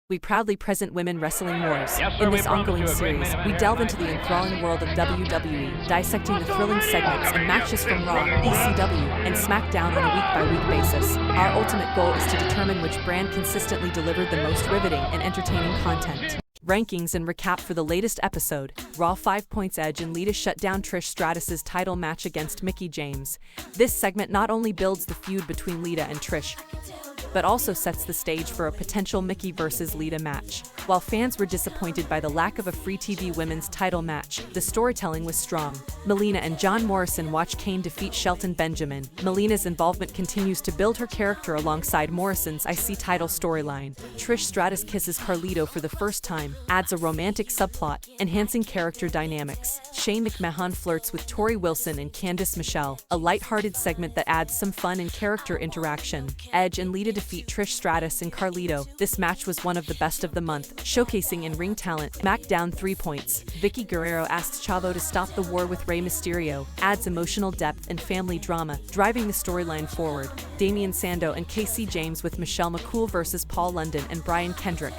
we proudly present Women Wrestling Wars. In this ongoing series, we delve into the enthralling world of WWE, dissecting the thrilling segments and matches from Raw, ECW, and SmackDown on a week-by-week basis. Our ultimate goal is to determine which brand consistently delivered the most riveting and entertaining content. Rankings and recap for the latest episode. Raw 5 points. Edge and Lita shut down Trish Stratus' title match against Mickie James. This segment not only builds the feud between Lita and Trish, but also sets the stage for a potential Mickie vs. Lita match. While fans were disappointed by the lack of a free TV women's title match, the storytelling was strong. Melina and John Morrison watch Kane defeat Shelton Benjamin. Melina's involvement continues to build her character alongside Morrison's IC title storyline. Trish Stratus kisses Carlito for the first time, adds a romantic subplot, enhancing character dynamics. Shane McMahon flirts with Torrie Wilson and Candice Michelle, a lighthearted segment that adds some fun and character interaction. Edge and Lita defeat Trish Stratus and Carlito. This match was one of the best of the month, showcasing in-ring talent. SmackDown 3 points. Vickie Guerrero asks Chavo to stop the war with Rey Mysterio, adds emotional depth and family drama, driving the storyline forward. Damian Sando and Casey James with Michelle McCool vs. Paul London and Brian Kendrick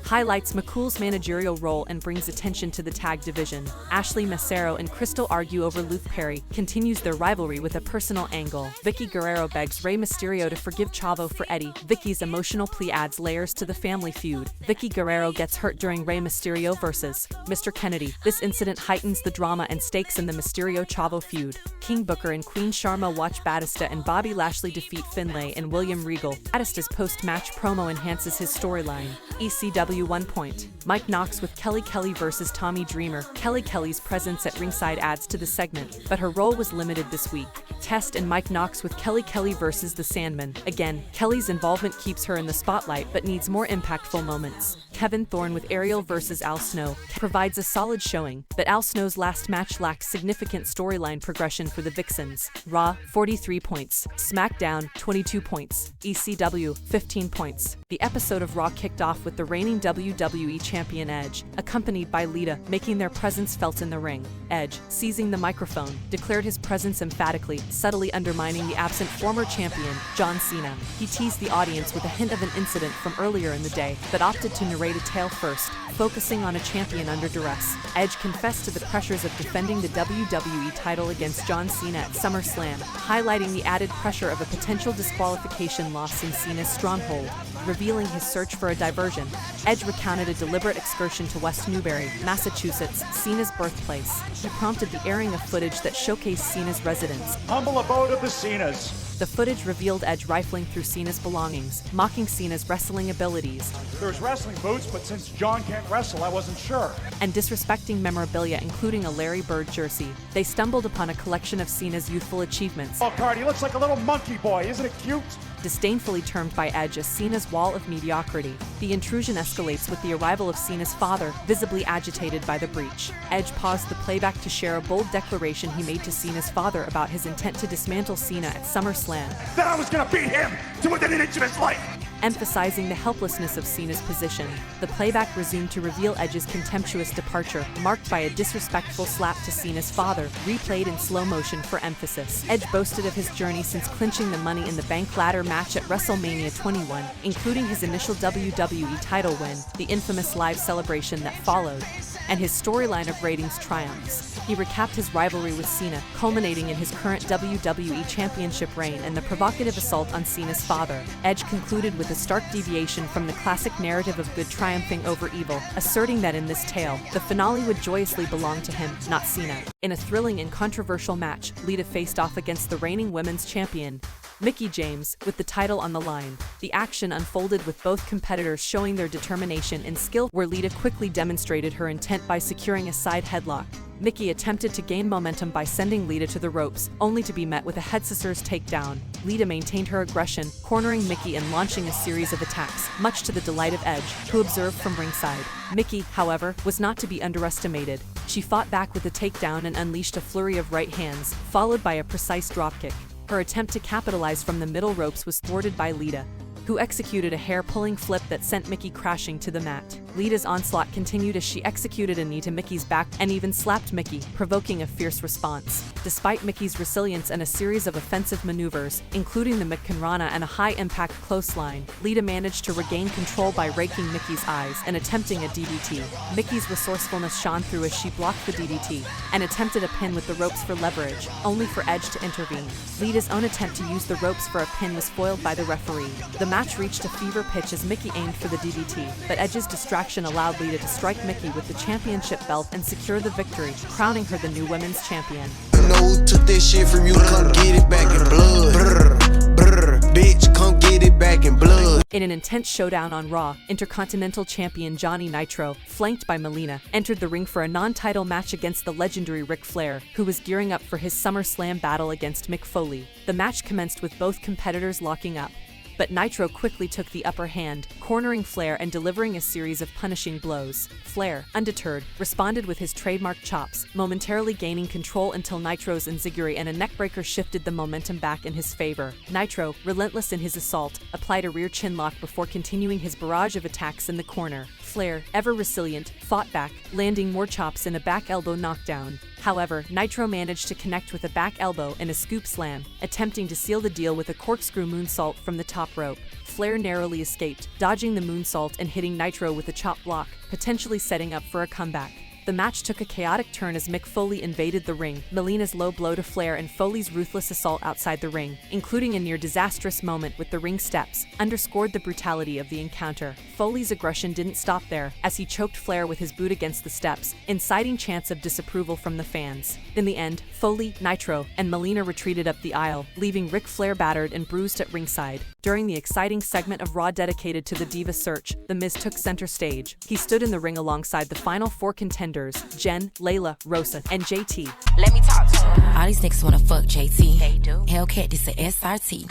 highlights McCool's managerial role and brings attention to the tag division. Ashley Massaro and Kristal argue over Luke Perry, continues their rivalry with a personal angle. Vickie Guerrero begs Rey Mysterio to forgive Chavo for Eddie. Vickie's emotional plea adds layers to the family feud. Vickie Guerrero gets hurt during Rey Mysterio vs. Mr. Kennedy. This incident heightens the drama and stakes in the Mysterio-Chavo feud. King Booker and Queen Sharmell watch Batista and Bobby Lashley defeat Finlay and William Regal. Batista's post-match promo enhances his storyline. ECW 1 point. Mike Knox with Kelly Kelly vs. Tommy Dreamer. Kelly's presence at ringside adds to the segment, but her role was limited this week. Test and Mike Knox with Kelly vs. the Sandman. Again, Kelly's involvement keeps her in the spotlight but needs more impactful moments. Kevin Thorne with Ariel vs. Al Snow provides a solid showing, but Al Snow's last match lacks significant storyline progression for the Vixens. Raw 43 points. SmackDown 22 points. ECW 15 points. The episode of Raw kicked off with the reigning WWE Champion Edge, accompanied by Lita, making their presence felt in the ring. Edge, seizing the microphone, declared his presence emphatically, subtly undermining the absent former champion, John Cena. He teased the audience with a hint of an incident from earlier in the day, but opted to narrate a tale first, focusing on a champion under duress. Edge confessed to the pressures of defending the WWE title against John Cena at SummerSlam, highlighting the added pressure of a potential disqualification loss in Cena's stronghold. Revealing his search for a diversion, Edge recounted a deliberate excursion to West Newbury, Massachusetts, Cena's birthplace. He prompted the airing of footage that showcased Cena's residence. Humble abode of the Cenas. The footage revealed Edge rifling through Cena's belongings, mocking Cena's wrestling abilities. There's wrestling boots, but since John can't wrestle, I wasn't sure. And disrespecting memorabilia, including a Larry Bird jersey. They stumbled upon a collection of Cena's youthful achievements. Oh, Cardi, he looks like a little monkey boy. Isn't it cute? Disdainfully termed by Edge as Cena's wall of mediocrity. The intrusion escalates with the arrival of Cena's father, visibly agitated by the breach. Edge paused the playback to share a bold declaration he made to Cena's father about his intent to dismantle Cena at SummerSlam. That I was gonna beat him to within an inch of his life! Emphasizing the helplessness of Cena's position, the playback resumed to reveal Edge's contemptuous departure, marked by a disrespectful slap to Cena's father, replayed in slow motion for emphasis. Edge boasted of his journey since clinching the Money in the Bank ladder match at WrestleMania 21, including his initial WWE title win, the infamous live celebration that followed, and his storyline of ratings triumphs. He recapped his rivalry with Cena, culminating in his current WWE Championship reign and the provocative assault on Cena's father. Edge concluded with a stark deviation from the classic narrative of good triumphing over evil, asserting that in this tale, the finale would joyously belong to him, not Cena. In a thrilling and controversial match, Lita faced off against the reigning women's champion, Mickie James, with the title on the line. The action unfolded with both competitors showing their determination and skill, where Lita quickly demonstrated her intent by securing a side headlock. Mickie attempted to gain momentum by sending Lita to the ropes, only to be met with a head scissors takedown. Lita maintained her aggression, cornering Mickie and launching a series of attacks, much to the delight of Edge, who observed from ringside. Mickie, however, was not to be underestimated. She fought back with a takedown and unleashed a flurry of right hands, followed by a precise dropkick. Her attempt to capitalize from the middle ropes was thwarted by Lita, who executed a hair-pulling flip that sent Mickie crashing to the mat. Lita's onslaught continued as she executed a knee to Mickie's back and even slapped Mickie, provoking a fierce response. Despite Mickie's resilience and a series of offensive maneuvers, including the McCool and a high-impact clothesline, Lita managed to regain control by raking Mickie's eyes and attempting a DDT. Mickie's resourcefulness shone through as she blocked the DDT and attempted a pin with the ropes for leverage, only for Edge to intervene. Lita's own attempt to use the ropes for a pin was foiled by the referee. The match reached a fever pitch as Mickie aimed for the DDT, but Edge's distraction allowed Lita to strike Mickie with the championship belt and secure the victory, crowning her the new women's champion. No, took this shit from you, come get it back in blood. Brr, brr, bitch, come get it back in blood. In an intense showdown on Raw, Intercontinental Champion Johnny Nitro, flanked by Melina, entered the ring for a non-title match against the legendary Ric Flair, who was gearing up for his SummerSlam battle against Mick Foley. The match commenced with both competitors locking up, but Nitro quickly took the upper hand, cornering Flair and delivering a series of punishing blows. Flair, undeterred, responded with his trademark chops, momentarily gaining control until Nitro's enziguri and a neckbreaker shifted the momentum back in his favor. Nitro, relentless in his assault, applied a rear chinlock before continuing his barrage of attacks in the corner. Flair, ever resilient, fought back, landing more chops and a back elbow knockdown. However, Nitro managed to connect with a back elbow and a scoop slam, attempting to seal the deal with a corkscrew moonsault from the top rope. Flair narrowly escaped, dodging the moonsault and hitting Nitro with a chop block, potentially setting up for a comeback. The match took a chaotic turn as Mick Foley invaded the ring, Melina's low blow to Flair and Foley's ruthless assault outside the ring, including a near-disastrous moment with the ring steps, underscored the brutality of the encounter. Foley's aggression didn't stop there, as he choked Flair with his boot against the steps, inciting chants of disapproval from the fans. In the end, Foley, Nitro, and Melina retreated up the aisle, leaving Ric Flair battered and bruised at ringside. During the exciting segment of Raw dedicated to the Diva search, The Miz took center stage. He stood in the ring alongside the final four contenders, Jen, Layla, Rosa, and JT. Let me talk to her. All these niggas wanna fuck JT. They do. Hellcat, this a SRT.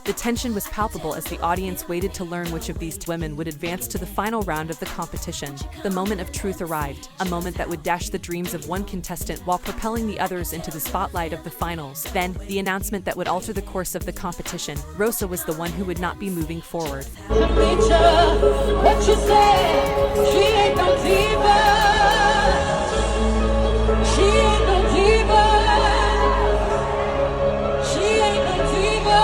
The tension was palpable as the audience waited to learn which of these women would advance to the final round of the competition. The moment of truth arrived, a moment that would dash the dreams of one contestant while propelling the others into the spotlight of the finals. Then, the announcement that would alter the course of the competition. Rosa was the one who would not be moving forward. What you say? She ain't no diva. She ain't no diva. She ain't no diva.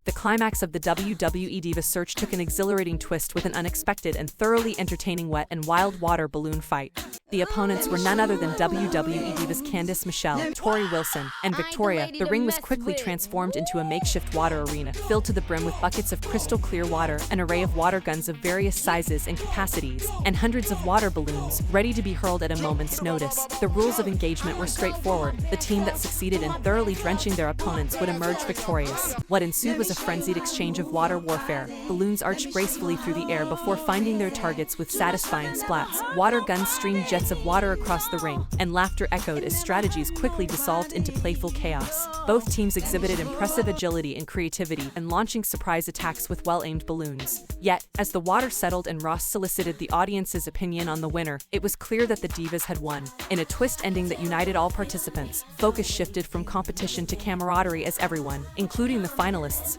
The climax of the WWE Diva search took an exhilarating twist with an unexpected and thoroughly entertaining wet and wild water balloon fight. The opponents were none other than WWE Divas Candice Michelle, Torrie Wilson, and Victoria. The ring was quickly transformed into a makeshift water arena, filled to the brim with buckets of crystal clear water, an array of water guns of various sizes and capacities, and hundreds of water balloons, ready to be hurled at a moment's notice. The rules of engagement were straightforward. The team that succeeded in thoroughly drenching their opponents would emerge victorious. What ensued was a frenzied exchange of water warfare. Balloons arched gracefully through the air before finding their targets with satisfying splats. Water guns streamed jets of water across the ring, and laughter echoed as strategies quickly dissolved into playful chaos. Both teams exhibited impressive agility and creativity and launching surprise attacks with well-aimed balloons. Yet, as the water settled and Ross solicited the audience's opinion on the winner, it was clear that the Divas had won. In a twist ending that united all participants, focus shifted from competition to camaraderie as everyone, including the finalists,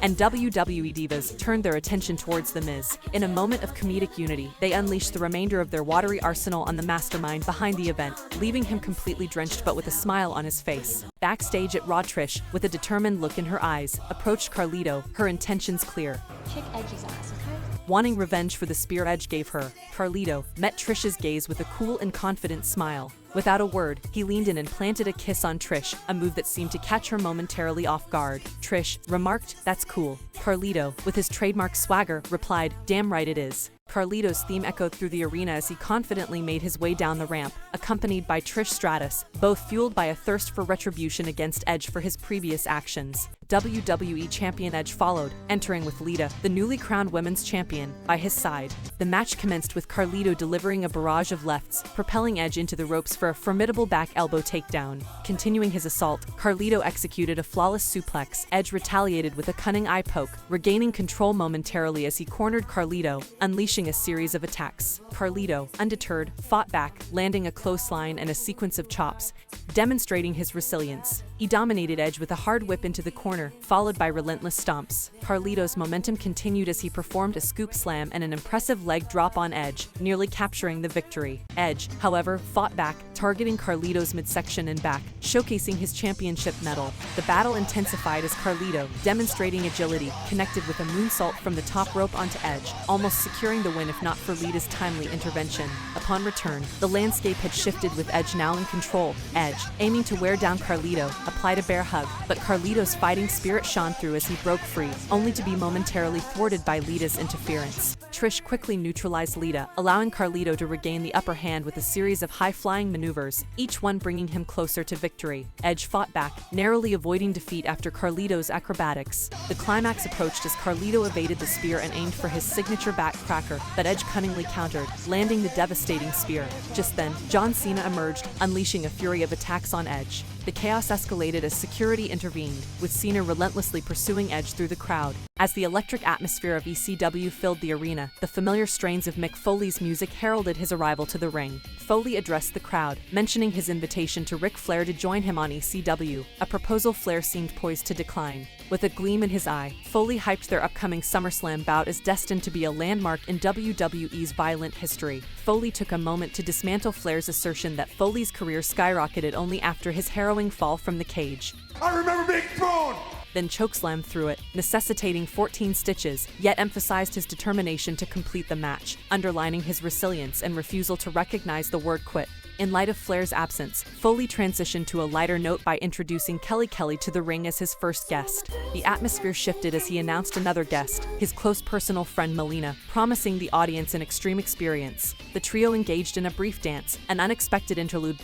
and WWE Divas turned their attention towards The Miz. In a moment of comedic unity, they unleashed the remainder of their watery arsenal on the mastermind behind the event, leaving him completely drenched but with a smile on his face. Backstage at Raw, Trish, with a determined look in her eyes, approached Carlito, her intentions clear. Kick Edge's ass, okay? Wanting revenge for the spear Edge gave her, Carlito met Trish's gaze with a cool and confident smile. Without a word, he leaned in and planted a kiss on Trish, a move that seemed to catch her momentarily off guard. Trish remarked, "That's cool." Carlito, with his trademark swagger, replied, "Damn right it is." Carlito's theme echoed through the arena as he confidently made his way down the ramp, accompanied by Trish Stratus, both fueled by a thirst for retribution against Edge for his previous actions. WWE Champion Edge followed, entering with Lita, the newly crowned women's champion, by his side. The match commenced with Carlito delivering a barrage of lefts, propelling Edge into the ropes for a formidable back elbow takedown. Continuing his assault, Carlito executed a flawless suplex. Edge retaliated with a cunning eye poke, regaining control momentarily as he cornered Carlito, unleashing a series of attacks. Carlito, undeterred, fought back, landing a clothesline and a sequence of chops, demonstrating his resilience. He dominated Edge with a hard whip into the corner, followed by relentless stomps. Carlito's momentum continued as he performed a scoop slam and an impressive leg drop on Edge, nearly capturing the victory. Edge, however, fought back, targeting Carlito's midsection and back, showcasing his championship medal. The battle intensified as Carlito, demonstrating agility, connected with a moonsault from the top rope onto Edge, almost securing the win if not for Lita's timely intervention. Upon return, the landscape had shifted with Edge now in control. Edge, aiming to wear down Carlito, applied a bear hug, but Carlito's fighting spirit shone through as he broke free, only to be momentarily thwarted by Lita's interference. Trish quickly neutralized Lita, allowing Carlito to regain the upper hand with a series of high-flying maneuvers, each one bringing him closer to victory. Edge fought back, narrowly avoiding defeat after Carlito's acrobatics. The climax approached as Carlito evaded the spear and aimed for his signature back cracker, but Edge cunningly countered, landing the devastating spear. Just then, John Cena emerged, unleashing a fury of attacks on Edge. The chaos escalated as security intervened, with Cena relentlessly pursuing Edge through the crowd. As the electric atmosphere of ECW filled the arena, the familiar strains of Mick Foley's music heralded his arrival to the ring. Foley addressed the crowd, mentioning his invitation to Ric Flair to join him on ECW, a proposal Flair seemed poised to decline. With a gleam in his eye, Foley hyped their upcoming SummerSlam bout as destined to be a landmark in WWE's violent history. Foley took a moment to dismantle Flair's assertion that Foley's career skyrocketed only after his harrowing fall from the cage. I remember being thrown! Then chokeslammed through it, necessitating 14 stitches, yet emphasized his determination to complete the match, underlining his resilience and refusal to recognize the word quit. In light of Flair's absence, Foley transitioned to a lighter note by introducing Kelly Kelly to the ring as his first guest. The atmosphere shifted as he announced another guest, his close personal friend Melina, promising the audience an extreme experience. The trio engaged in a brief dance, an unexpected interlude,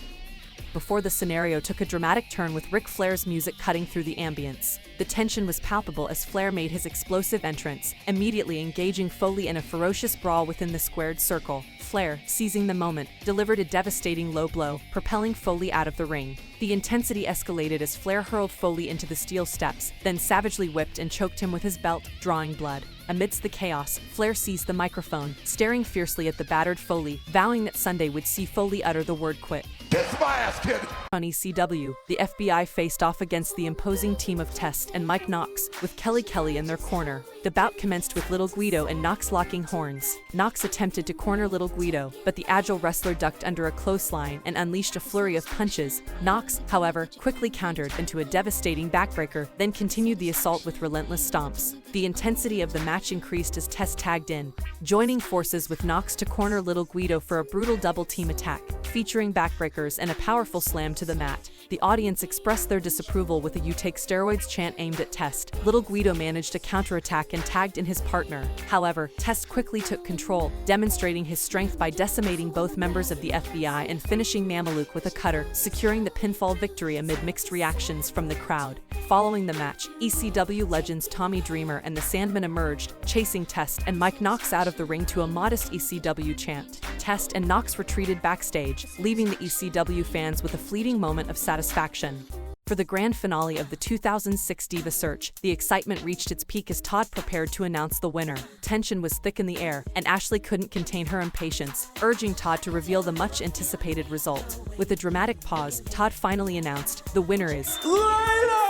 before the scenario took a dramatic turn with Ric Flair's music cutting through the ambience. The tension was palpable as Flair made his explosive entrance, immediately engaging Foley in a ferocious brawl within the squared circle. Flair, seizing the moment, delivered a devastating low blow, propelling Foley out of the ring. The intensity escalated as Flair hurled Foley into the steel steps, then savagely whipped and choked him with his belt, drawing blood. Amidst the chaos, Flair seized the microphone, staring fiercely at the battered Foley, vowing that Sunday would see Foley utter the word quit. Kiss my ass, kid! On ECW, the FBI faced off against the imposing team of Test and Mike Knox, with Kelly Kelly in their corner. The bout commenced with Little Guido and Knox locking horns. Knox attempted to corner Little Guido, but the agile wrestler ducked under a clothesline and unleashed a flurry of punches. Knox, however, quickly countered into a devastating backbreaker, then continued the assault with relentless stomps. The intensity of the match increased as Test tagged in, joining forces with Knox to corner Little Guido for a brutal double-team attack, featuring backbreakers and a powerful slam to the mat. The audience expressed their disapproval with a "You take steroids" chant aimed at Test. Little Guido managed to counterattack and tagged in his partner. However, Test quickly took control, demonstrating his strength by decimating both members of the FBI and finishing Mameluke with a cutter, securing the pinfall victory amid mixed reactions from the crowd. Following the match, ECW legends Tommy Dreamer and the Sandman emerged, chasing Test and Mike Knox out of the ring to a modest ECW chant. Test and Knox retreated backstage, leaving the ECW fans with a fleeting moment of satisfaction. For the grand finale of the 2006 Diva Search, the excitement reached its peak as Todd prepared to announce the winner. Tension was thick in the air, and Ashley couldn't contain her impatience, urging Todd to reveal the much-anticipated result. With a dramatic pause, Todd finally announced, "The winner is Layla!"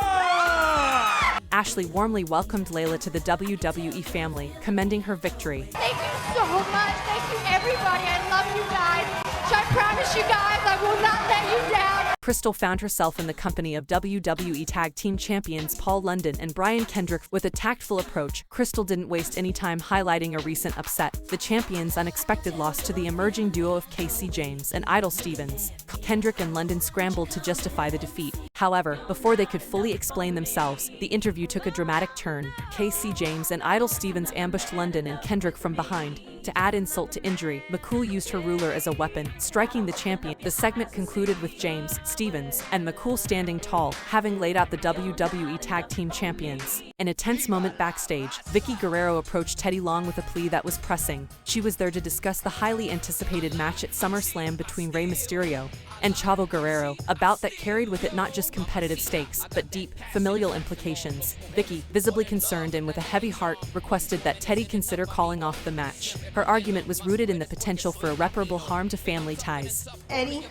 Ashley warmly welcomed Layla to the WWE family, commending her victory. Thank you so much. Thank you, everybody. I love you guys. I promise you guys I will not let you down. Kristal found herself in the company of WWE Tag Team Champions Paul London and Brian Kendrick. With a tactful approach, Kristal didn't waste any time highlighting a recent upset, the champions' unexpected loss to the emerging duo of Casey James and Idol Stevens. Kendrick and London scrambled to justify the defeat. However, before they could fully explain themselves, the interview took a dramatic turn. Casey James and Idol Stevens ambushed London and Kendrick from behind. To add insult to injury, McCool used her ruler as a weapon, striking the champion. The segment concluded with James, Stevens, and McCool standing tall, having laid out the WWE Tag Team Champions. In a tense moment backstage, Vickie Guerrero approached Teddy Long with a plea that was pressing. She was there to discuss the highly anticipated match at SummerSlam between Rey Mysterio and Chavo Guerrero, a bout that carried with it not just competitive stakes, but deep, familial implications. Vickie, visibly concerned and with a heavy heart, requested that Teddy consider calling off the match. Her argument was rooted in the potential for irreparable harm to family ties. Eddie,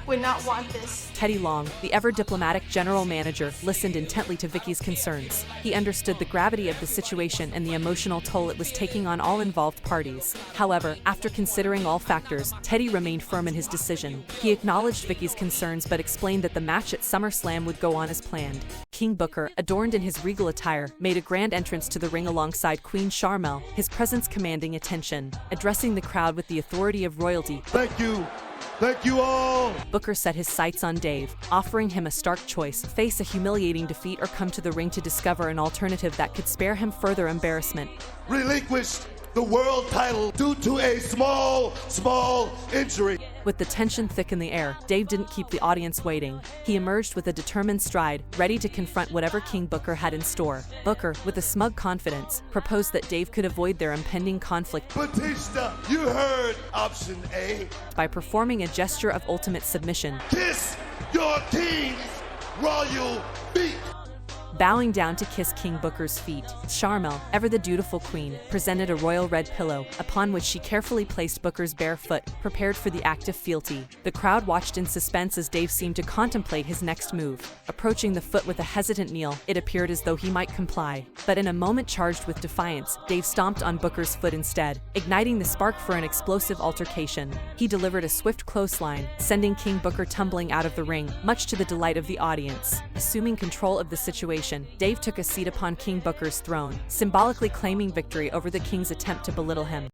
would not want this. Teddy Long, the ever-diplomatic general manager, listened intently to Vickie's concerns. He understood the gravity of the situation and the emotional toll it was taking on all involved parties. However, after considering all factors, Teddy remained firm in his decision. He acknowledged Vickie's concerns but explained that the match at SummerSlam would go on as planned. King Booker, adorned in his regal attire, made a grand entrance to the ring alongside Queen Sharmell, his presence commanding attention. Addressing the crowd with the authority of royalty, Thank you. Thank you all. Booker set his sights on Dave, offering him a stark choice: face a humiliating defeat or come to the ring to discover an alternative that could spare him further embarrassment. Relinquished the world title due to a small injury. With the tension thick in the air, Dave didn't keep the audience waiting. He emerged with a determined stride, ready to confront whatever King Booker had in store. Booker, with a smug confidence, proposed that Dave could avoid their impending conflict Batista, you heard option A. by performing a gesture of ultimate submission. Kiss your king's royal feet. Bowing down to kiss King Booker's feet, Sharmell, ever the dutiful queen, presented a royal red pillow, upon which she carefully placed Booker's bare foot, prepared for the act of fealty. The crowd watched in suspense as Dave seemed to contemplate his next move. Approaching the foot with a hesitant kneel, it appeared as though he might comply. But in a moment charged with defiance, Dave stomped on Booker's foot instead, igniting the spark for an explosive altercation. He delivered a swift clothesline, sending King Booker tumbling out of the ring, much to the delight of the audience. Assuming control of the situation, Dave took a seat upon King Booker's throne, symbolically claiming victory over the King's attempt to belittle him.